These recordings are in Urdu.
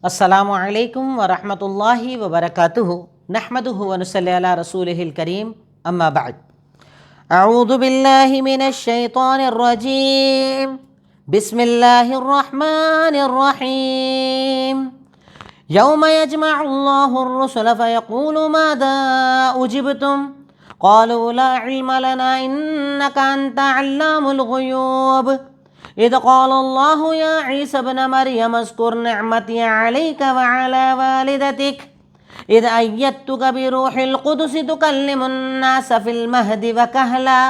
السلام علیکم ورحمۃ اللہ وبرکاتہ نحمدہ ونصلی علی رسولہ الکریم اما بعد اعوذ باللہ من الشیطان الرجیم بسم اللہ الرحمن الرحیم یوم یجمع اللہ الرسل فیقول ماذا اجبتم قالوا لا علم لنا انک انت علام الغیوب اذ قال اللہ یا عیسی ابن مریم اذکر نعمتی علیک وعلی والدتک اذ ایدتک بروح القدس تکلم الناس فی المہد وکہلا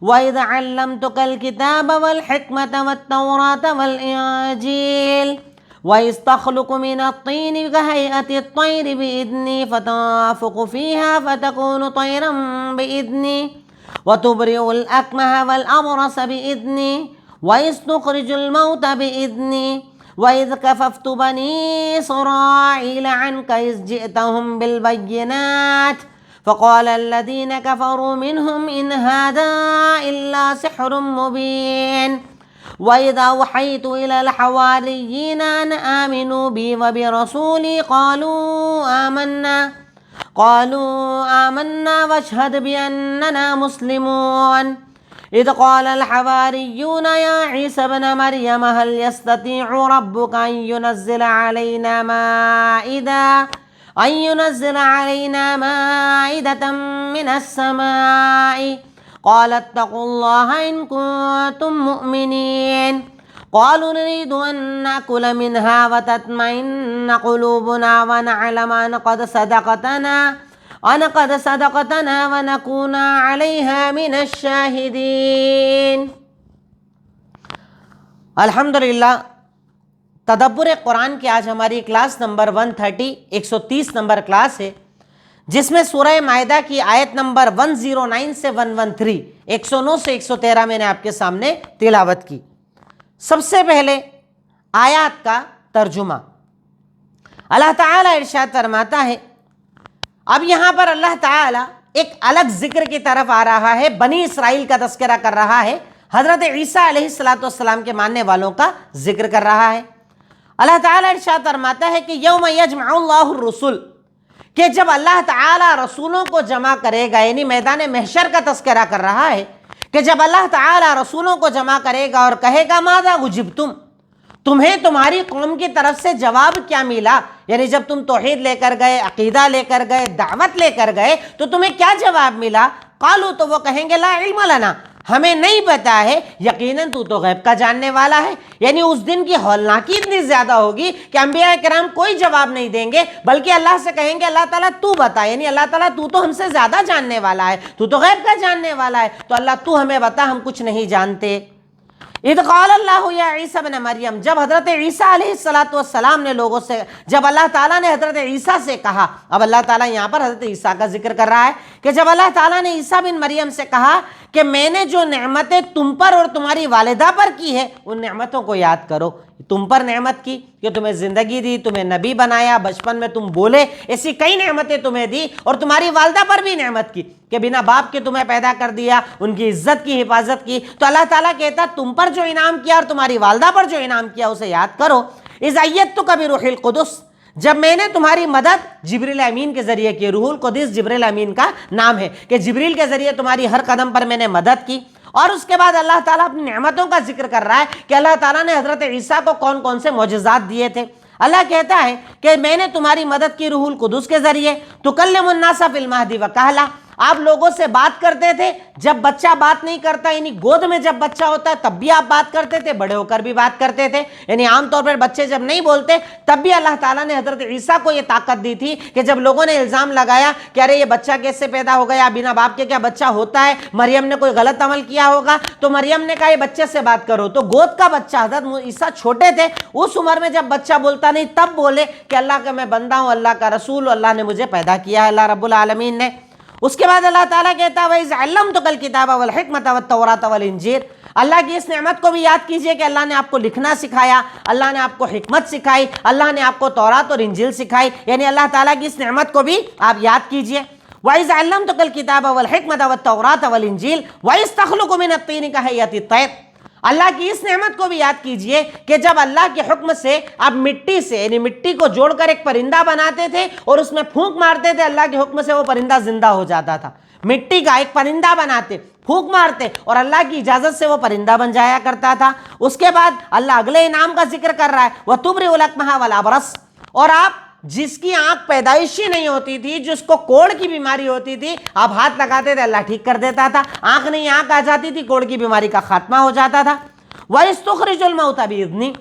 وَإِذْ عَلَّمْتُكَ الْكِتَابَ وَالْحِكْمَةَ وَالتَّوْرَاةَ وَالْإِنْجِيلَ وَإِذْ تَخْلُقُ مِنَ الطِّينِ كَهَيْئَةِ الطَّيْرِ بِإِذْنِي فَتَنفُخُ فِيهَا فَتَكُونُ طَيْرًا بِإِذْنِي وَتُبْرِئُ الْأَكْمَهَ وَالْأَبْرَصَ بِإِذْنِي وَإِذْ تُخْرِجُ الْمَوْتَ بِإِذْنِي وَإِذْ كَفَفْتُ بَنِي إِسْرَائِيلَ عَنْكَ إِذْ جِئْتَهُم بِالْبَيِّنَاتِ فقال الذين كفروا منهم إن هذا إلا سحر مبين وإذا أوحيت إلى الحواريين أن آمنوا بي وبرسولي قالوا آمنا واشهد بأننا مسلمون إذ قال الحواريون يا عيسى ابن مريم هل يستطيع ربك أن ينزل علينا مائدة من السماء قال اتقوا الله إن كنتم مؤمنين قالوا نريد أن نأكل منها وتطمئن قلوبنا ونعلم أن قد صدقتنا ونكون عليها من الشاهدين۔ الحمدللہ، تدبر قرآن کی آج ہماری کلاس نمبر 130 نمبر کلاس ہے، جس میں سورہ مائدہ کی آیت نمبر 109 سے 113 109 سے 113 میں نے آپ کے سامنے تلاوت کی۔ سب سے پہلے آیات کا ترجمہ۔ اللہ تعالیٰ ارشاد فرماتا ہے، اب یہاں پر اللہ تعالیٰ ایک الگ ذکر کی طرف آ رہا ہے، بنی اسرائیل کا تذکرہ کر رہا ہے، حضرت عیسیٰ علیہ السلام کے ماننے والوں کا ذکر کر رہا ہے۔ اللہ تعالیٰ ارشاد فرماتا ہے کہ یوم یجمع اللہ الرسل، کہ جب اللہ تعالیٰ رسولوں کو جمع کرے گا، یعنی میدان محشر کا تذکرہ کر رہا ہے کہ جب اللہ تعالیٰ رسولوں کو جمع کرے گا اور کہے گا ماذا اجبتم، تمہیں تمہاری قوم کی طرف سے جواب کیا ملا، یعنی جب تم توحید لے کر گئے، عقیدہ لے کر گئے، دعوت لے کر گئے تو تمہیں کیا جواب ملا؟ قالوا، تو وہ کہیں گے لا علم لنا، ہمیں نہیں پتا ہے، یقیناً تو غیب کا جاننے والا ہے۔ یعنی اس دن کی ہولناکی اتنی زیادہ ہوگی کہ انبیاء کرام کوئی جواب نہیں دیں گے، بلکہ اللہ سے کہیں گے اللہ تعالیٰ تو بتا، یعنی اللہ تعالیٰ تو ہم سے زیادہ جاننے والا ہے، تو غیب کا جاننے والا ہے، تو اللہ تو ہمیں بتا، ہم کچھ نہیں جانتے۔ اذ قال اللہ یا عیسی ابن مریم، جب حضرت عیسیٰ علیہ السلام نے لوگوں سے، جب اللہ تعالیٰ نے حضرت عیسیٰ سے کہا، اب اللہ تعالیٰ یہاں پر حضرت عیسیٰ کا ذکر کر رہا ہے کہ جب اللہ تعالیٰ نے عیسیٰ بن مریم سے کہا کہ میں نے جو نعمتیں تم پر اور تمہاری والدہ پر کی ہے ان نعمتوں کو یاد کرو۔ تم پر نعمت کی کہ تمہیں زندگی دی، تمہیں نبی بنایا، بچپن میں تم بولے، ایسی کئی نعمتیں تمہیں دی، اور تمہاری والدہ پر بھی نعمت کی کہ بنا باپ کے تمہیں پیدا کر دیا، ان کی عزت کی، حفاظت کی۔ تو اللہ تعالیٰ کہتا تم پر جو انعام کیا اور تمہاری والدہ پر جو انعام کیا اسے یاد کرو۔ اذ ایدتک بروح القدس، جب میں نے تمہاری مدد جبریل امین کے ذریعے کی۔ روح القدس جبریل امین کا نام ہے کہ جبریل کے ذریعے تمہاری ہر قدم پر میں نے مدد کی۔ اور اس کے بعد اللہ تعالیٰ اپنی نعمتوں کا ذکر کر رہا ہے کہ اللہ تعالیٰ نے حضرت عیسیٰ کو کون کون سے معجزات دیے تھے۔ اللہ کہتا ہے کہ میں نے تمہاری مدد کی روح القدس کے ذریعے، تکلم الناس فی المہد وکہلا، آپ لوگوں سے بات کرتے تھے جب بچہ بات نہیں کرتا، یعنی گود میں جب بچہ ہوتا ہے تب بھی آپ بات کرتے تھے، بڑے ہو کر بھی بات کرتے تھے، یعنی عام طور پر بچے جب نہیں بولتے تب بھی اللہ تعالیٰ نے حضرت عیسیٰ کو یہ طاقت دی تھی کہ جب لوگوں نے الزام لگایا کہ ارے یہ بچہ کیسے پیدا ہو گیا، بنا باپ کے کیا بچہ ہوتا ہے، مریم نے کوئی غلط عمل کیا ہوگا، تو مریم نے کہا یہ بچے سے بات کرو، تو گود کا بچہ، حضرت عیسیٰ چھوٹے تھے، اس عمر میں جب بچہ بولتا نہیں تب بولے کہ اللہ کا میں بندہ ہوں، اللہ کا رسول، اللہ نے مجھے پیدا کیا ہے، اللہ رب العالمین نے۔ اس کے بعد اللہ تعالیٰ کہتا ہے وَإِذْ عَلَّمْتُكَ الْكِتَابَ وَالْحِكْمَةَ وَالتَّوْرَاةَ وَالْإِنْجِيلَ، اللہ کی اس نعمت کو بھی یاد کیجئے کہ اللہ نے آپ کو لکھنا سکھایا، اللہ نے آپ کو حکمت سکھائی، اللہ نے آپ کو تورات اور انجیل سکھائی، یعنی اللہ تعالیٰ کی اس نعمت کو بھی آپ یاد کیجئے۔ وَإِذْ عَلَّمْتُكَ الْكِتَابَ وَالْحِكْمَةَ وَالتَّوْرَاةَ وَالْإِنْجِيلَ وَإِذْ تَخْلُقُ مِنَ الطِّينِ كَهَيْئَةِ الطَّيْرِ، اللہ کی اس نعمت کو بھی یاد کیجئے کہ جب اللہ کے حکم سے آپ مٹی سے یعنی مٹی کو جوڑ کر ایک پرندہ بناتے تھے اور اس میں پھونک مارتے تھے، اللہ کے حکم سے وہ پرندہ زندہ ہو جاتا تھا. مٹی کا ایک پرندہ بناتے، پھونک مارتے اور اللہ کی اجازت سے وہ پرندہ بن جایا کرتا تھا. اس کے بعد اللہ اگلے انعام کا ذکر کر رہا ہے وَتُبْرِئُ الْأَكْمَحَ وَالْأَبْرَصَ، اور آپ جس کی آنکھ پیدائشی نہیں ہوتی تھی، جس کو کوڑ کی بیماری ہوتی تھی، آپ ہاتھ لگاتے تھے اللہ ٹھیک کر دیتا تھا. آنکھ نہیں آنکھ آ جاتی تھی، کوڑ کی بیماری کا خاتمہ ہو جاتا تھا. وَإِذْ تُخْرِجُ الْمَوْتَ بِإِذْنِي،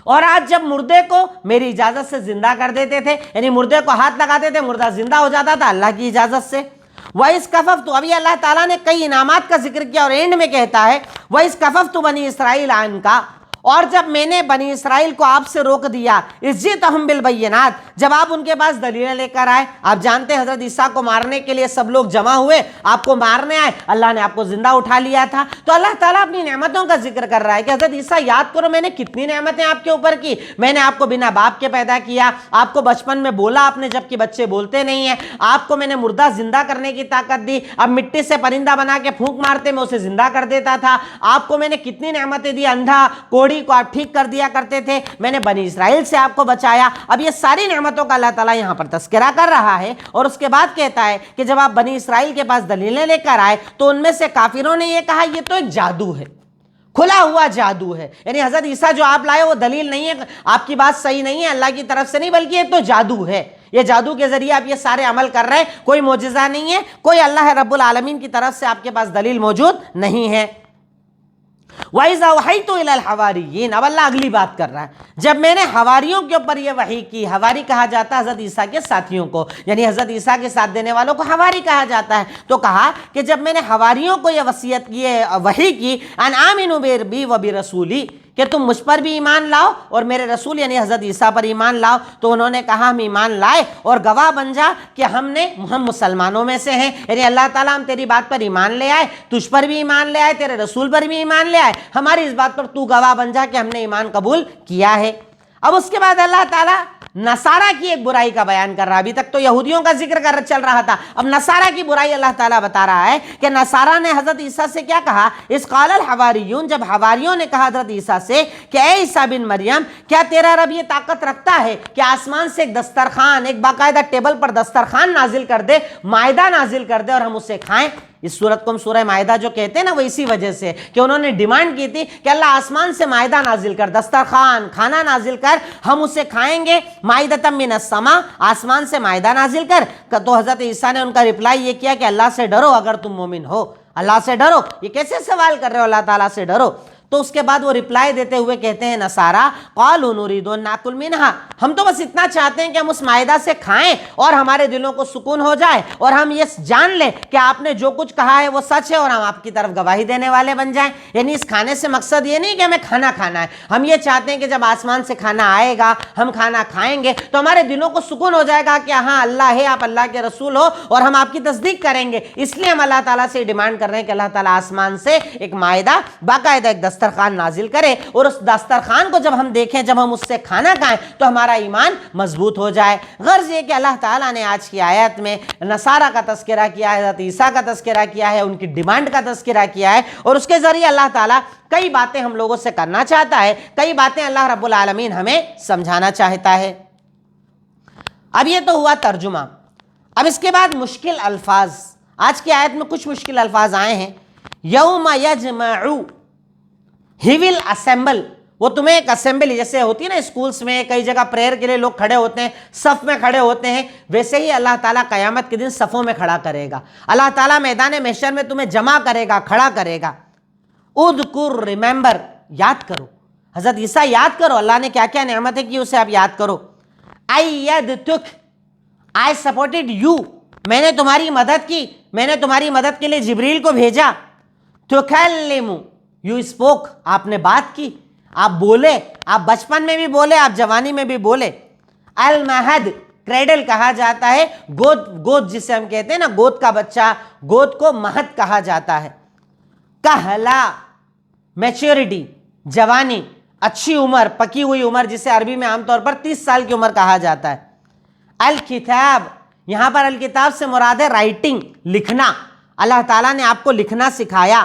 اور آج جب مردے کو میری اجازت سے زندہ کر دیتے تھے، یعنی مردے کو ہاتھ لگاتے تھے مردہ زندہ ہو جاتا تھا اللہ کی اجازت سے. وَإِذْ كَفَفْتُ، ابھی اللہ تعالیٰ نے کئی انعامات کا ذکر کیا اور اینڈ میں کہتا ہے وَإِذْ كَفَفْتُ بَنِي إِسْرَائِيلَ عَنْكَ، اور جب میں نے بنی اسرائیل کو آپ سے روک دیا اِذْ جِئْتَهُم بِالْبَيِّنَاتِ، جب آپ ان کے پاس دلیلیں لے کر آئے. آپ جانتے ہیں حضرت عیسیٰ کو مارنے کے لیے سب لوگ جمع ہوئے، آپ کو مارنے آئے، اللہ نے آپ کو زندہ اٹھا لیا تھا. تو اللہ تعالیٰ اپنی نعمتوں کا ذکر کر رہا ہے کہ حضرت عیسیٰ یاد کرو میں نے کتنی نعمتیں آپ کے اوپر کی. میں نے آپ کو بنا باپ کے پیدا کیا، آپ کو بچپن میں بولا آپ نے جبکہ بچے بولتے نہیں ہیں، آپ کو میں نے مردہ زندہ کرنے کی طاقت دی، اب مٹی سے پرندہ بنا کے پھونک مارتے میں اسے زندہ کر دیتا تھا. آپ کو میں نے کتنی نعمتیں دی، اندھا کوڑی کو آپ ٹھیک کر دیا کرتے تھے، میں نے بنی اسرائیل سے آپ کو بچایا. اب یہ ساری نعمتوں کا اللہ تعالیٰ یہاں پر تذکرہ کر رہا ہے اور اس کے بعد کہتا ہے کہ جب آپ بنی اسرائیل کے پاس دلیلیں لے کر آئے تو ان میں سے کافروں نے یہ کہا یہ تو ایک جادو ہے، کھلا ہوا جادو ہے، یعنی حضرت عیسیٰ جو آپ لائے وہ دلیل نہیں ہے، آپ کی بات صحیح نہیں ہے، اللہ کی طرف سے نہیں بلکہ یہ تو جادو ہے، یہ جادو کے ذریعے آپ یہ سارے عمل کر رہے ہیں، کوئی معجزہ نہیں ہے، کوئی اللہ رب العالمین کی طرف سے آپ کے پاس دلیل موجود نہیں ہے. وَإِذَا أَوْحَيْتُ إِلَى الْحَوَارِيِّينَ، اب اللہ اگلی بات کر رہا ہے، جب میں نے حواریوں کے اوپر یہ وحی کی. حواری کہا جاتا ہے حضرت عیسیٰ کے ساتھیوں کو، یعنی حضرت عیسیٰ کے ساتھ دینے والوں کو حواری کہا جاتا ہے. تو کہا کہ جب میں نے حواریوں کو یہ وصیت کی، وحی کی ان آمنوا بِی وَبِرَسُولِی، کہ تم مجھ پر بھی ایمان لاؤ اور میرے رسول یعنی حضرت عیسیٰ پر ایمان لاؤ. تو انہوں نے کہا ہم ایمان لائے اور گواہ بن جا کہ ہم مسلمانوں میں سے ہیں، یعنی اللہ تعالیٰ ہم تیری بات پر ایمان لے آئے، تجھ پر بھی ایمان لے آئے، تیرے رسول پر بھی ایمان لے آئے، ہماری اس بات پر تو گواہ بن جا کہ ہم نے ایمان قبول کیا ہے. اب اس کے بعد اللہ تعالیٰ نصارہ کی ایک برائی کا بیان کر رہا ہے. ابھی تک تو یہودیوں کا ذکر چل رہا تھا، اب نصارہ کی برائی اللہ تعالیٰ بتا رہا ہے کہ نصارہ نے حضرت عیسیٰ سے کیا کہا. اذ قال الحواریون، جب حواریوں نے کہا حضرت عیسیٰ سے کہ اے عیسیٰ بن مریم، کیا تیرا رب یہ طاقت رکھتا ہے کہ آسمان سے ایک دسترخوان، ایک باقاعدہ ٹیبل پر دسترخوان نازل کر دے، مائدہ نازل کر دے اور ہم اسے کھائیں. اس صورت کو ہم سورہ مائدہ جو کہتے ہیں نا وہ اسی وجہ سے کہ انہوں نے ڈیمانڈ کی تھی کہ اللہ آسمان سے مائدہ نازل کر، دسترخوان کھانا نازل کر، ہم اسے کھائیں گے. مائدۃ من السماء، آسمان سے مائدہ نازل کر. تو حضرت عیسیٰ نے ان کا رپلائی یہ کیا کہ اللہ سے ڈرو اگر تم مومن ہو، اللہ سے ڈرو. یہ کیسے سوال کر رہے ہو اللہ تعالیٰ سے ڈرو؟ تو اس کے بعد وہ رپلائی دیتے ہوئے کہتے ہیں نصارہ قالوا نريد ان ناكل منها، ہم تو بس اتنا چاہتے ہیں کہ ہم اس مائدہ سے کھائیں اور ہمارے دلوں کو سکون ہو جائے اور ہم یہ جان لیں کہ آپ نے جو کچھ کہا ہے وہ سچ ہے اور ہم آپ کی طرف گواہی دینے والے بن جائیں. یعنی اس کھانے سے مقصد یہ نہیں کہ ہمیں کھانا کھانا ہے، ہم یہ چاہتے ہیں کہ جب آسمان سے کھانا آئے گا ہم کھانا کھائیں گے تو ہمارے دلوں کو سکون ہو جائے گا کہ ہاں اللہ ہے، آپ اللہ کے رسول ہو اور ہم آپ کی تصدیق کریں گے. اس لیے ہم اللہ تعالیٰ سے ڈیمانڈ کر رہے ہیں کہ اللہ تعالیٰ آسمان سے ایک مائدہ باقاعدہ ایک دسترخوان نازل کرے اور اس دسترخوان کو جب ہم دیکھیں، جب ہم اس سے کھانا کھائیں تو ہمارا ایمان مضبوط ہو جائے. غرض یہ کہ اللہ تعالیٰ نے آج کی آیت میں نصارہ کا تذکرہ کیا ہے، حضرت عیسیٰ کا تذکرہ کیا ہے، ان کی ڈیمانڈ کا تذکرہ کیا ہے اور اس کے ذریعے اللہ تعالیٰ کئی باتیں ہم لوگوں سے کرنا چاہتا ہے، کئی باتیں اللہ رب العالمین ہمیں سمجھانا چاہتا ہے. اب یہ تو ہوا ترجمہ. اب اس کے بعد مشکل الفاظ. آج کی آیت میں کچھ مشکل الفاظ آئے ہیں. یوم یجمع، ہی ول اسمبل، وہ تمہیں ایک اسمبلی جیسے ہوتی ہے نا اسکولز میں، کئی جگہ پریئر کے لیے لوگ کھڑے ہوتے ہیں، صف میں کھڑے ہوتے ہیں، ویسے ہی اللہ تعالیٰ قیامت کے دن صفوں میں کھڑا کرے گا. اللہ تعالیٰ میدان محشر میں تمہیں جمع کرے گا، کھڑا کرے گا. اذکر، ریممبر، یاد کرو. حضرت عیسیٰ یاد کرو اللہ نے کیا کیا نعمتیں کی اسے آپ یاد کرو. ایدتک، آئی سپورٹڈ یو، میں نے تمہاری مدد کی، میں نے تمہاری مدد کے لیے جبریل کو بھیجا. تکلم، یو اسپوک، آپ نے بات کی، آپ بولے، آپ بچپن میں بھی بولے، آپ جوانی میں بھی بولے. المہد، کریڈل کہا جاتا ہے، گود جسے ہم کہتے ہیں نا گود کا بچہ، گود کو مہد کہا جاتا ہے. کہلا، میچورٹی، جوانی، اچھی عمر، پکی ہوئی عمر، جسے عربی میں عام طور پر 30 سال کی عمر کہا جاتا ہے. الکتاب، یہاں پر الکتاب سے مراد ہے رائٹنگ، لکھنا. اللہ تعالیٰ نے آپ کو لکھنا سکھایا.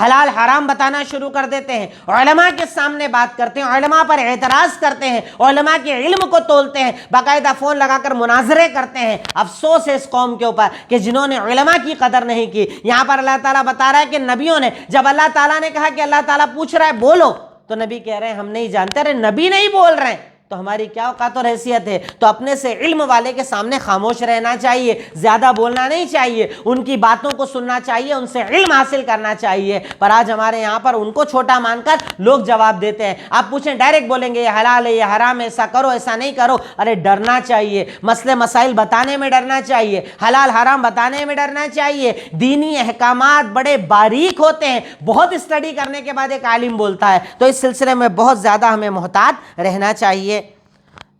حلال حرام بتانا شروع کر دیتے ہیں، علماء کے سامنے بات کرتے ہیں، علماء پر اعتراض کرتے ہیں، علماء کے علم کو تولتے ہیں، باقاعدہ فون لگا کر مناظرے کرتے ہیں۔ افسوس ہے اس قوم کے اوپر کہ جنہوں نے علماء کی قدر نہیں کی۔ یہاں پر اللہ تعالیٰ بتا رہا ہے کہ نبیوں نے، جب اللہ تعالیٰ نے کہا کہ اللہ تعالیٰ پوچھ رہا ہے بولو، تو نبی کہہ رہے ہیں ہم نہیں جانتے۔ ارے نبی نہیں بول رہے ہیں تو ہماری کیا اوقات اور حیثیت ہے؟ تو اپنے سے علم والے کے سامنے خاموش رہنا چاہیے، زیادہ بولنا نہیں چاہیے، ان کی باتوں کو سننا چاہیے، ان سے علم حاصل کرنا چاہیے۔ پر آج ہمارے یہاں پر ان کو چھوٹا مان کر لوگ جواب دیتے ہیں۔ آپ پوچھیں ڈائریکٹ بولیں گے یہ حلال ہے یہ حرام ہے، ایسا کرو ایسا نہیں کرو۔ ارے ڈرنا چاہیے، مسئلے مسائل بتانے میں ڈرنا چاہیے، حلال حرام بتانے میں ڈرنا چاہیے۔ دینی احکامات بڑے باریک ہوتے ہیں، بہت اسٹڈی کرنے کے بعد ایک عالم بولتا ہے، تو اس سلسلے میں بہت زیادہ ہمیں محتاط رہنا چاہیے۔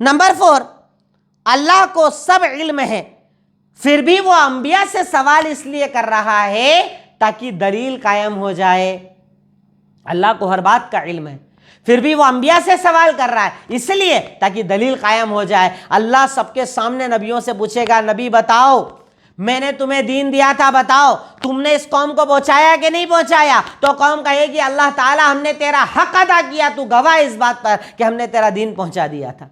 نمبر 4، اللہ کو سب علم ہے، پھر بھی وہ انبیاء سے سوال اس لیے کر رہا ہے تاکہ دلیل قائم ہو جائے۔ اللہ کو ہر بات کا علم ہے، پھر بھی وہ انبیاء سے سوال کر رہا ہے اس لیے تاکہ دلیل قائم ہو جائے۔ اللہ سب کے سامنے نبیوں سے پوچھے گا نبی بتاؤ میں نے تمہیں دین دیا تھا، بتاؤ تم نے اس قوم کو پہنچایا کہ نہیں پہنچایا؟ تو قوم کہے گی اللہ تعالیٰ ہم نے تیرا حق ادا کیا، تو گواہ اس بات پر کہ ہم نے تیرا دین پہنچا دیا تھا۔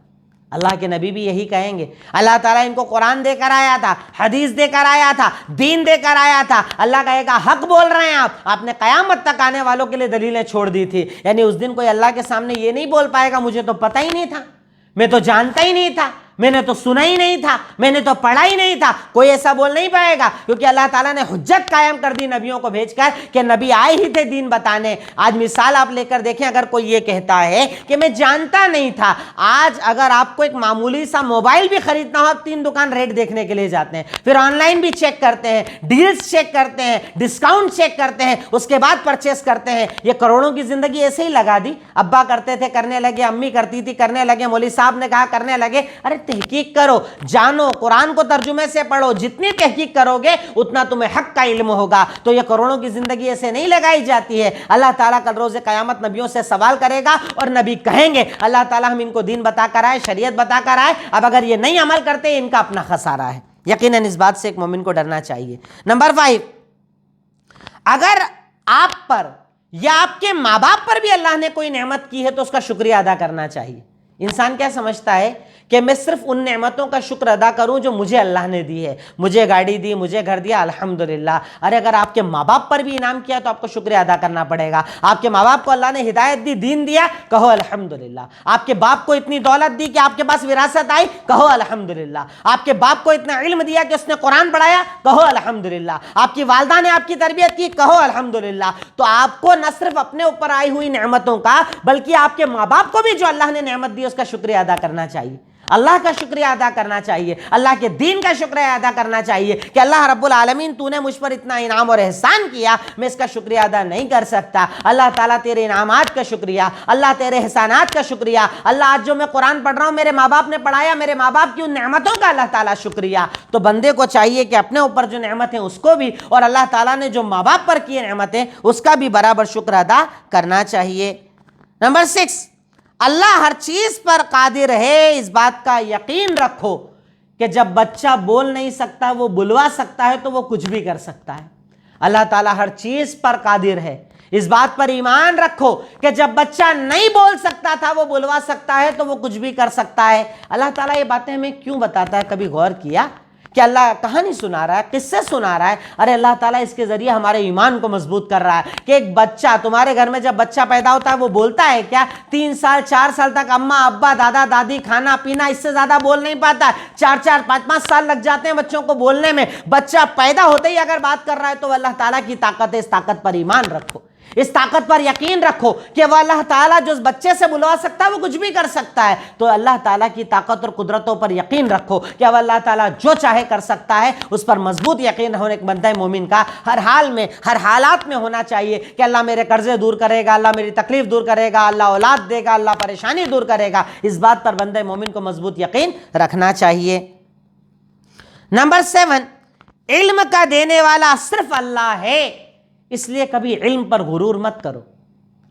اللہ کے نبی بھی یہی کہیں گے۔ اللہ تعالیٰ ان کو قرآن دے کر آیا تھا، حدیث دے کر آیا تھا، دین دے کر آیا تھا۔ اللہ کہے گا حق بول رہے ہیں آپ نے قیامت تک آنے والوں کے لیے دلیلیں چھوڑ دی تھی۔ یعنی اس دن کوئی اللہ کے سامنے یہ نہیں بول پائے گا مجھے تو پتہ ہی نہیں تھا، میں تو جانتا ہی نہیں تھا، میں نے تو سنا ہی نہیں تھا، میں نے تو پڑھا ہی نہیں تھا۔ کوئی ایسا بول نہیں پائے گا، کیونکہ اللہ تعالیٰ نے حجت قائم کر دی نبیوں کو بھیج کر کہ نبی آئے ہی تھے دین بتانے۔ آج مثال آپ لے کر دیکھیں، اگر کوئی یہ کہتا ہے کہ میں جانتا نہیں تھا، آج اگر آپ کو ایک معمولی سا موبائل بھی خریدنا ہو، آپ 3 دکان ریٹ دیکھنے کے لیے جاتے ہیں، پھر آن لائن بھی چیک کرتے ہیں، ڈیلز چیک کرتے ہیں، ڈسکاؤنٹ چیک کرتے ہیں، اس کے بعد پرچیز کرتے ہیں۔ یہ کروڑوں کی زندگی ایسے ہی لگا دی، ابا کرتے تھے کرنے لگے، امی کرتی تھی کرنے لگے، مولوی صاحب نے کہا کرنے لگے۔ ارے تحقیق کرو، جانو، قرآن کو ترجمے سے پڑھو، جتنی تحقیق کرو گے اتنا تمہیں حق کا علم ہوگا۔ تو یہ کروڑوں کی زندگی ایسے نہیں لگائی جاتی ہے۔ اللہ تعالیٰ کل روز قیامت نبیوں سے سوال کرے گا اور نبی کہیں گے اللہ تعالیٰ ہم ان کو دین بتا کر آئے، شریعت بتا کر آئے، اب اگر یہ نہیں عمل کرتے ان کا اپنا خسارہ ہے۔ یقیناً اس بات سے ایک مومن کو ڈرنا چاہیے۔ نمبر 5، اگر آپ پر یا آپ کے ماں باپ پر بھی اللہ نے کوئی نعمت کی ہے تو اس کا شکریہ ادا کرنا چاہیے۔ انسان کیا سمجھتا ہے کہ میں صرف ان نعمتوں کا شکر ادا کروں جو مجھے اللہ نے دی ہے، مجھے گاڑی دی، مجھے گھر دیا، الحمدللہ۔ ارے اگر آپ کے ماں باپ پر بھی انعام کیا تو آپ کو شکریہ ادا کرنا پڑے گا۔ آپ کے ماں باپ کو اللہ نے ہدایت دی، دین دیا، کہو الحمدللہ۔ آپ کے باپ کو اتنی دولت دی کہ آپ کے پاس وراثت آئی، کہو الحمدللہ۔ آپ کے باپ کو اتنا علم دیا کہ اس نے قرآن پڑھایا، کہو الحمدللہ۔ آپ کی والدہ نے آپ کی تربیت کی، کہو الحمدللہ۔ تو آپ کو نہ صرف اپنے اوپر آئی ہوئی نعمتوں کا بلکہ آپ کے ماں باپ کو بھی جو اللہ نے نعمت دی اس کا شکریہ ادا کرنا چاہیے، اللہ کا شکریہ ادا کرنا چاہیے، اللہ کے دین کا شکریہ ادا کرنا چاہیے کہ اللہ رب العالمین تو نے مجھ پر اتنا انعام اور احسان کیا، میں اس کا شکریہ ادا نہیں کر سکتا۔ اللہ تعالیٰ تیرے انعامات کا شکریہ، اللہ تیرے احسانات کا شکریہ، اللہ آج جو میں قرآن پڑھ رہا ہوں میرے ماں باپ نے پڑھایا، میرے ماں باپ کی ان نعمتوں کا اللہ تعالیٰ شکریہ۔ تو بندے کو چاہیے کہ اپنے اوپر جو نعمت ہیں اس کو بھی اور اللہ تعالیٰ نے جو ماں باپ پر کی نعمتیں اس کا بھی برابر شکر ادا کرنا چاہیے۔ نمبر 6، اللہ ہر چیز پر قادر ہے، اس بات کا یقین رکھو کہ جب بچہ بول نہیں سکتا وہ بلوا سکتا ہے تو وہ کچھ بھی کر سکتا ہے۔ اللہ تعالیٰ ہر چیز پر قادر ہے، اس بات پر ایمان رکھو کہ جب بچہ نہیں بول سکتا تھا وہ بلوا سکتا ہے تو وہ کچھ بھی کر سکتا ہے۔ اللہ تعالیٰ یہ باتیں ہمیں کیوں بتاتا ہے؟ کبھی غور کیا کہ اللہ کہانی سنا رہا ہے، قصے سنا رہا ہے؟ ارے اللہ تعالیٰ اس کے ذریعے ہمارے ایمان کو مضبوط کر رہا ہے کہ ایک بچہ تمہارے گھر میں جب بچہ پیدا ہوتا ہے وہ بولتا ہے کیا؟ 3 سال 4 سال تک اماں ابا دادا دادی کھانا پینا اس سے زیادہ بول نہیں پاتا ہے، 4 5 سال لگ جاتے ہیں بچوں کو بولنے میں۔ بچہ پیدا ہوتے ہی اگر بات کر رہا ہے تو وہ اللہ تعالیٰ کی طاقت ہے، اس طاقت پر ایمان رکھو، اس طاقت پر یقین رکھو کہ وہ اللہ تعالیٰ جو اس بچے سے بلوا سکتا ہے وہ کچھ بھی کر سکتا ہے۔ تو اللہ تعالیٰ کی طاقت اور قدرتوں پر یقین رکھو کہ وہ اللہ تعالیٰ جو چاہے کر سکتا ہے، اس پر مضبوط یقین ہونے ایک بندہ مومن کا ہر حال میں ہر حالات میں ہونا چاہیے کہ اللہ میرے قرضے دور کرے گا، اللہ میری تکلیف دور کرے گا، اللہ اولاد دے گا، اللہ پریشانی دور کرے گا۔ اس بات پر بندہ مومن کو مضبوط یقین رکھنا چاہیے۔ نمبر 7، علم کا دینے والا صرف اللہ ہے، اس لیے کبھی علم پر غرور مت کرو۔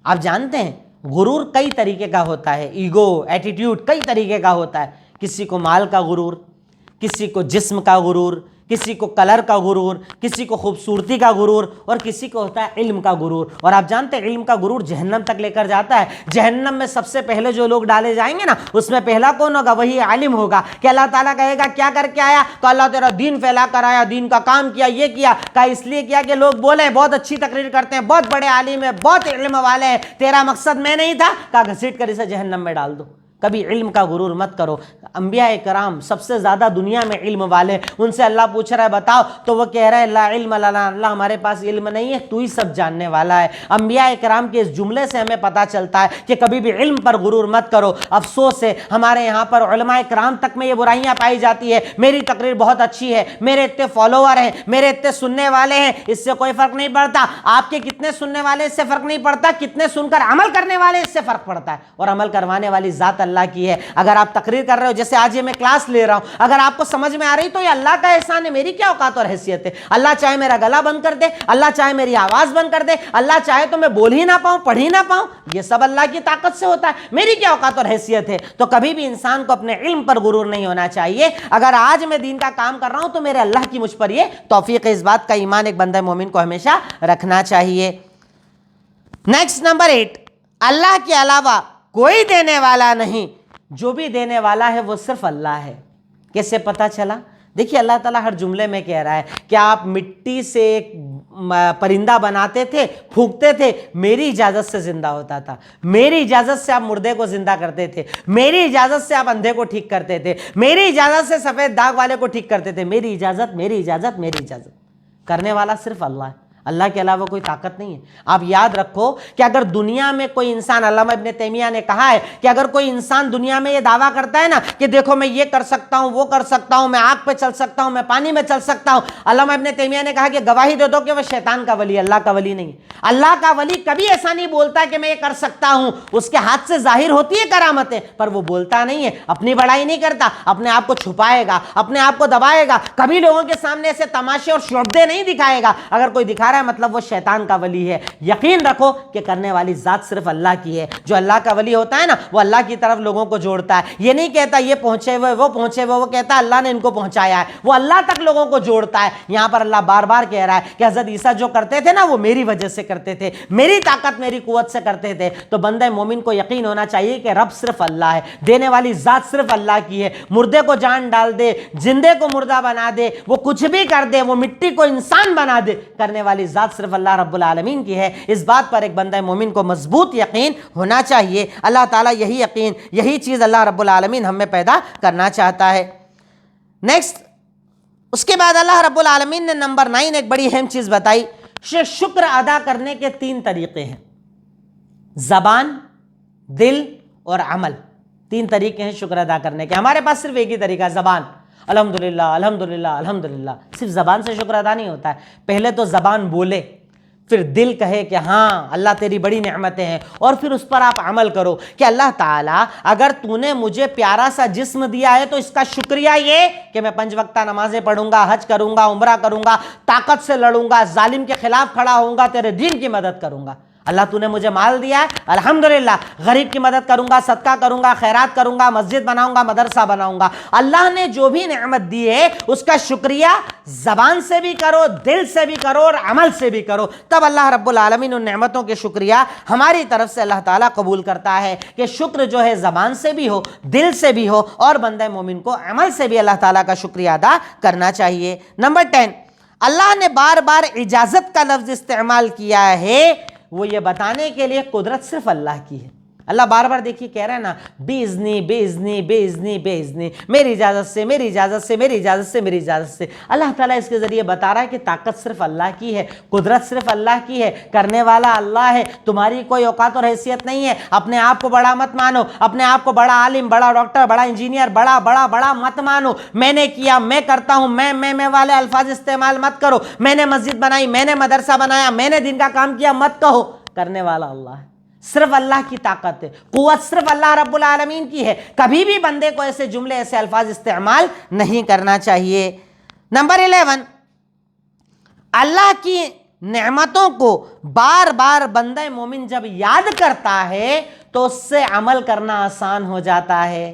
آپ جانتے ہیں غرور کئی طریقے کا ہوتا ہے، ایگو ایٹیٹیوڈ کئی طریقے کا ہوتا ہے۔ کسی کو مال کا غرور، کسی کو جسم کا غرور، کسی کو کلر کا غرور، کسی کو خوبصورتی کا غرور، اور کسی کو ہوتا ہے علم کا غرور. اور آپ جانتے ہیں علم کا غرور جہنم تک لے کر جاتا ہے. جہنم میں سب سے پہلے جو لوگ ڈالے جائیں گے نا، اس میں پہلا کون ہوگا؟ وہی عالم ہوگا. کہ اللہ تعالیٰ کہے گا کیا کر کے آیا؟ تو اللہ تیرا دین پھیلا کر آیا، دین کا کام کیا، یہ کیا. کہا اس لیے کیا کہ لوگ بولے بہت اچھی تقریر کرتے ہیں، بہت بڑے عالم ہیں، بہت علم والے ہیں. تیرا مقصد میں نہیں تھا. کہا گھسیٹ کر اسے جہنم میں ڈال دو. کبھی علم کا غرور مت کرو. انبیاء کرام سب سے زیادہ دنیا میں علم والے، ان سے اللہ پوچھ رہا ہے بتاؤ، تو وہ کہہ رہا ہے لا علم لنا، اللہ ہمارے پاس علم نہیں ہے، تو ہی سب جاننے والا ہے. انبیاء کرام کے اس جملے سے ہمیں پتہ چلتا ہے کہ کبھی بھی علم پر غرور مت کرو. افسوس ہے ہمارے یہاں پر علماء کرام تک میں یہ برائیاں پائی جاتی ہے. میری تقریر بہت اچھی ہے، میرے اتنے فالوور ہیں، میرے اتنے سننے والے ہیں، اس سے کوئی فرق نہیں پڑتا. آپ کے کتنے سننے والے اس سے فرق نہیں پڑتا، کتنے سن کر عمل کرنے والے اس سے فرق پڑتا ہے. اور عمل کروانے والی ذات اللہ کی ہے. اگر آپ تقریر کر رہے ہو، جیسے آج یہ میں کلاس لے رہا ہوں، اگر آپ کو سمجھ میں آ رہی تو یہ اللہ کا احسان ہے. میری کیا اوقات اور حیثیت ہے؟ اللہ چاہے میرا گلا بند کر دے، اللہ چاہے میری آواز بند کر دے، اللہ چاہے تو میں بول ہی نہ پاؤں، پڑھ ہی نہ پاؤں. یہ سب اللہ کی طاقت سے ہوتا ہے. میری کیا اوقات اور حیثیت ہے؟ تو کبھی بھی انسان کو اپنے علم پر غرور نہیں ہونا چاہیے. اگر آج میں دین کا کام کر رہا ہوں تو میرے اللہ کی مجھ پر یہ توفیق ہے. اس بات کا ایمان ایک بندہ مومن کو ہمیشہ رکھنا چاہیے. نیکسٹ نمبر 8، اللہ کے علاوہ کوئی دینے والا نہیں، جو بھی دینے والا ہے وہ صرف اللہ ہے. کیسے پتہ چلا؟ دیکھیے اللہ تعالیٰ ہر جملے میں کہہ رہا ہے کہ آپ مٹی سے ایک پرندہ بناتے تھے، پھونکتے تھے، میری اجازت سے زندہ ہوتا تھا. میری اجازت سے آپ مردے کو زندہ کرتے تھے، میری اجازت سے آپ اندھے کو ٹھیک کرتے تھے، میری اجازت سے سفید داغ والے کو ٹھیک کرتے تھے. میری اجازت، میری اجازت، میری اجازت. کرنے والا صرف اللہ ہے، اللہ کے علاوہ کوئی طاقت نہیں ہے. آپ یاد رکھو کہ اگر دنیا میں کوئی انسان، علامہ ابن تیمیہ نے کہا ہے کہ اگر کوئی انسان دنیا میں یہ دعویٰ کرتا ہے نا کہ دیکھو میں یہ کر سکتا ہوں، وہ کر سکتا ہوں، میں آگ پہ چل سکتا ہوں، میں پانی میں چل سکتا ہوں، علامہ ابن تیمیہ نے کہا کہ گواہی دے دو کہ وہ شیطان کا ولی، اللہ کا ولی نہیں. اللہ کا ولی کبھی ایسا نہیں بولتا کہ میں یہ کر سکتا ہوں. اس کے ہاتھ سے ظاہر ہوتی ہے کرامتیں، پر وہ بولتا نہیں ہے، اپنی بڑائی نہیں کرتا، اپنے آپ کو چھپائے گا، اپنے آپ کو دبائے گا، کبھی لوگوں کے سامنے ایسے تماشے اور شعبدے نہیں دکھائے گا. اگر کوئی دکھا رہا ہے مطلب وہ شیطان کا ولی ہے. یقین رکھو کہ کرنے والی ذات صرف اللہ کی ہے. جو اللہ کا ولی ہوتا ہے نا، وہ اللہ کی طرف لوگوں کو جوڑتا ہے. یہ نہیں کہتا یہ پہنچے ہوئے، وہ پہنچے ہوئے، وہ کہتا اللہ نے ان کو پہنچایا ہے. وہ اللہ تک لوگوں کو جوڑتا ہے. یہاں پر اللہ بار بار کہہ رہا ہے کہ حضرت عیسیٰ جو کرتے تھے نا، وہ میری وجہ سے کرتے تھے، میری طاقت، میری قوت سے کرتے تھے. تو بندہ مومن کو یقین ہونا چاہیے کہ رب صرف اللہ ہے، دینے والی ذات صرف اللہ کی ہے. مردے کو جان ڈال دے، زندے کو مردہ بنا دے، وہ کچھ بھی کر دے، وہ مٹی کو انسان بنا دے، کرنے والی ذات صرف اللہ رب العالمین کی ہے. اس بات پر ایک بندہ مومن کو مضبوط یقین ہونا چاہیے. اللہ تعالیٰ یہی یقین، یہی چیز اللہ رب العالمین ہم میں پیدا کرنا چاہتا ہے. نیکسٹ، اس کے بعد اللہ رب العالمین نے نمبر 9 ایک بڑی اہم چیز بتائی. شکر ادا کرنے کے 3 طریقے ہیں: زبان، دل اور عمل. 3 طریقے ہیں شکر ادا کرنے کے. ہمارے پاس صرف ایک ہی طریقہ ہے، زبان. الحمدللہ الحمدللہ الحمدللہ. صرف زبان سے شکر ادا نہیں ہوتا ہے. پہلے تو زبان بولے، پھر دل کہے کہ ہاں اللہ تیری بڑی نعمتیں ہیں، اور پھر اس پر آپ عمل کرو کہ اللہ تعالیٰ اگر تو نے مجھے پیارا سا جسم دیا ہے تو اس کا شکریہ یہ کہ میں 5 وقتہ نمازیں پڑھوں گا، حج کروں گا، عمرہ کروں گا، طاقت سے لڑوں گا، ظالم کے خلاف کھڑا ہوں گا، تیرے دین کی مدد کروں گا. اللہ تو نے مجھے مال دیا ہے، الحمدللہ غریب کی مدد کروں گا، صدقہ کروں گا، خیرات کروں گا، مسجد بناؤں گا، مدرسہ بناؤں گا. اللہ نے جو بھی نعمت دی ہے اس کا شکریہ زبان سے بھی کرو، دل سے بھی کرو اور عمل سے بھی کرو. تب اللہ رب العالمین ان نعمتوں کے شکریہ ہماری طرف سے اللہ تعالیٰ قبول کرتا ہے. کہ شکر جو ہے زبان سے بھی ہو، دل سے بھی ہو، اور بندہ مومن کو عمل سے بھی اللہ تعالیٰ کا شکریہ ادا کرنا چاہیے. نمبر 10، اللہ نے بار بار اجازت کا لفظ استعمال کیا ہے، وہ یہ بتانے کے لیے قدرت صرف اللہ کی ہے. اللہ بار بار دیکھیے کہہ رہا ہے نا، باذنی باذنی باذنی باذنی، میری اجازت سے، میری اجازت سے، میری اجازت سے، میری اجازت سے. اللہ تعالیٰ اس کے ذریعے بتا رہا ہے کہ طاقت صرف اللہ کی ہے، قدرت صرف اللہ کی ہے، کرنے والا اللہ ہے. تمہاری کوئی اوقات اور حیثیت نہیں ہے. اپنے آپ کو بڑا مت مانو، اپنے آپ کو بڑا عالم، بڑا ڈاکٹر، بڑا انجینئر، بڑا بڑا بڑا مت مانو. میں نے کیا، میں کرتا ہوں، میں والے الفاظ استعمال مت کرو. میں نے مسجد بنائی، میں نے مدرسہ بنایا، میں نے دین کا کام کیا، مت کہو. کرنے والا اللہ ہے. صرف اللہ کی طاقت ہے، قوت صرف اللہ رب العالمین کی ہے. کبھی بھی بندے کو ایسے جملے، ایسے الفاظ استعمال نہیں کرنا چاہیے. نمبر 11، اللہ کی نعمتوں کو بار بار بندہ مومن جب یاد کرتا ہے تو اس سے عمل کرنا آسان ہو جاتا ہے.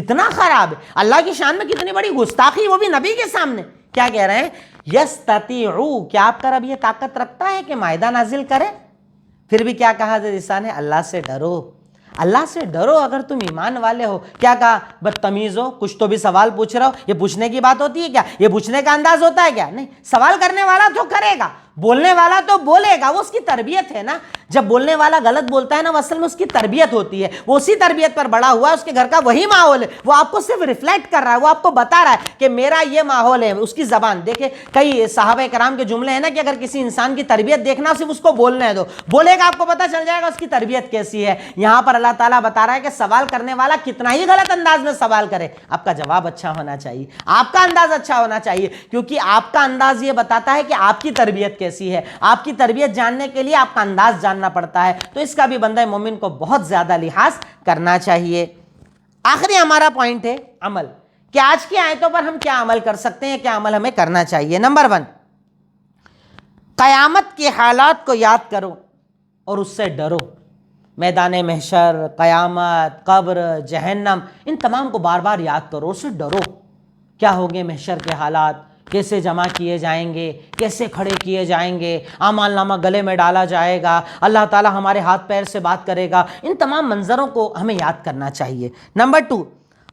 کتنا خراب ہے، اللہ کی شان میں کتنی بڑی گستاخی، وہ بھی نبی کے سامنے۔ کیا کہہ رہے ہیں؟ یستطیعو، کیا آپ کا رب یہ طاقت رکھتا ہے کہ مائدہ نازل کرے؟ پھر بھی کیا کہا حضرت عیسیٰ نے؟ اللہ سے ڈرو، اللہ سے ڈرو اگر تم ایمان والے ہو۔ کیا کہا؟ بدتمیز ہو، کچھ تو بھی سوال پوچھ رہا ہو، یہ پوچھنے کی بات ہوتی ہے کیا؟ یہ پوچھنے کا انداز ہوتا ہے کیا؟ نہیں، سوال کرنے والا تو کرے گا، بولنے والا تو بولے گا، وہ اس کی تربیت ہے نا۔ جب بولنے والا غلط بولتا ہے نا، وہ اصل میں اس کی تربیت ہوتی ہے، وہ اسی تربیت پر بڑا ہوا ہے، اس کے گھر کا وہی ماحول ہے، وہ آپ کو صرف ریفلیکٹ کر رہا ہے، وہ آپ کو بتا رہا ہے کہ میرا یہ ماحول ہے، اس کی زبان۔ دیکھیں کئی صحابہ کرام کے جملے ہیں نا کہ اگر کسی انسان کی تربیت دیکھنا، صرف اس کو بولنے دو، بولے گا آپ کو پتہ چل جائے گا اس کی تربیت کیسی ہے۔ یہاں پر اللہ تعالیٰ بتا رہا ہے کہ سوال کرنے والا کتنا ہی غلط انداز میں سوال کرے، آپ کا جواب اچھا ہونا چاہیے، آپ کا انداز اچھا ہونا چاہیے، کیونکہ آپ کا انداز یہ بتاتا ہے کہ آپ کی تربیت کیسی ہے۔ آپ کی تربیت جاننے کے لیے آپ کا انداز جاننا پڑتا ہے، تو اس کا بھی بندہ مومن کو بہت زیادہ لحاظ کرنا چاہیے۔ آخری ہمارا پوائنٹ ہے عمل، کہ آج کی آیتوں پر ہم کیا عمل کر سکتے ہیں، کیا عمل ہمیں کرنا چاہیے۔ نمبر 1، قیامت کے حالات کو یاد کرو اور اس سے ڈرو۔ میدان محشر، قیامت، قبر، جہنم، ان تمام کو بار بار یاد کرو، اس سے ڈرو۔ کیا ہوں گے محشر کے حالات، کیسے جمع کیے جائیں گے، کیسے کھڑے کیے جائیں گے، اعمال نامہ گلے میں ڈالا جائے گا، اللہ تعالیٰ ہمارے ہاتھ پیر سے بات کرے گا، ان تمام منظروں کو ہمیں یاد کرنا چاہیے۔ نمبر 2،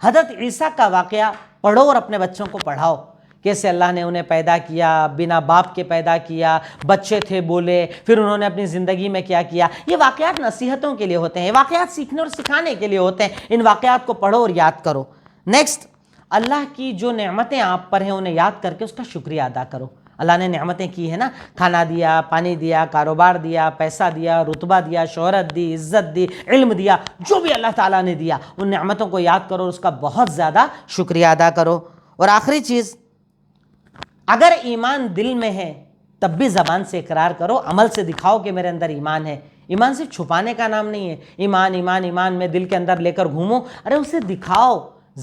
حضرت عیسیٰ کا واقعہ پڑھو اور اپنے بچوں کو پڑھاؤ، کیسے اللہ نے انہیں پیدا کیا، بنا باپ کے پیدا کیا، بچے تھے بولے، پھر انہوں نے اپنی زندگی میں کیا کیا۔ یہ واقعات نصیحتوں کے لیے ہوتے ہیں، یہ واقعات سیکھنے اور سکھانے کے لیے ہوتے ہیں، ان واقعات کو پڑھو اور یاد کرو۔ نیکسٹ، اللہ کی جو نعمتیں آپ پر ہیں انہیں یاد کر کے اس کا شکریہ ادا کرو۔ اللہ نے نعمتیں کی ہیں نا، کھانا دیا، پانی دیا، کاروبار دیا، پیسہ دیا، رتبہ دیا، شہرت دی، عزت دی، علم دیا، جو بھی اللہ تعالیٰ نے دیا، ان نعمتوں کو یاد کرو اور اس کا بہت زیادہ شکریہ ادا کرو۔ اور آخری چیز، اگر ایمان دل میں ہے تب بھی زبان سے اقرار کرو، عمل سے دکھاؤ کہ میرے اندر ایمان ہے۔ ایمان صرف چھپانے کا نام نہیں ہے، ایمان ایمان ایمان میں دل کے اندر لے کر گھومو، ارے اسے دکھاؤ،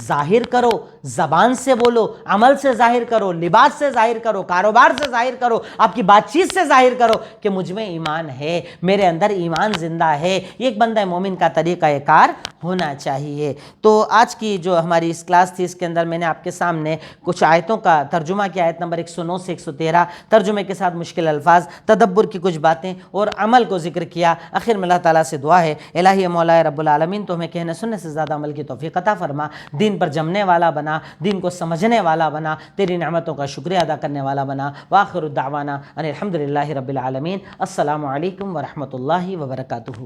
ظاہر کرو، زبان سے بولو، عمل سے ظاہر کرو، لباس سے ظاہر کرو، کاروبار سے ظاہر کرو، آپ کی بات چیت سے ظاہر کرو کہ مجھ میں ایمان ہے، میرے اندر ایمان زندہ ہے۔ یہ ایک بندہ مومن کا طریقہ کار ہونا چاہیے۔ تو آج کی جو ہماری اس کلاس تھی، اس کے اندر میں نے آپ کے سامنے کچھ آیتوں کا ترجمہ کیا، آیت نمبر 109 سے 113، ترجمے کے ساتھ مشکل الفاظ، تدبر کی کچھ باتیں اور عمل کو ذکر کیا۔ آخر میں اللہ تعالیٰ سے دعا ہے، الہی مولا رب العالمین تو ہمیں کہنے سننے سے زیادہ عمل کی توفیق عطا فرما، دین پر جمنے والا بنا، دین کو سمجھنے والا بنا، تیری نعمتوں کا شکریہ ادا کرنے والا بنا۔ وآخر الدعوانا ان الحمدللہ رب العالمین۔ السلام علیکم ورحمۃ اللہ وبرکاتہ۔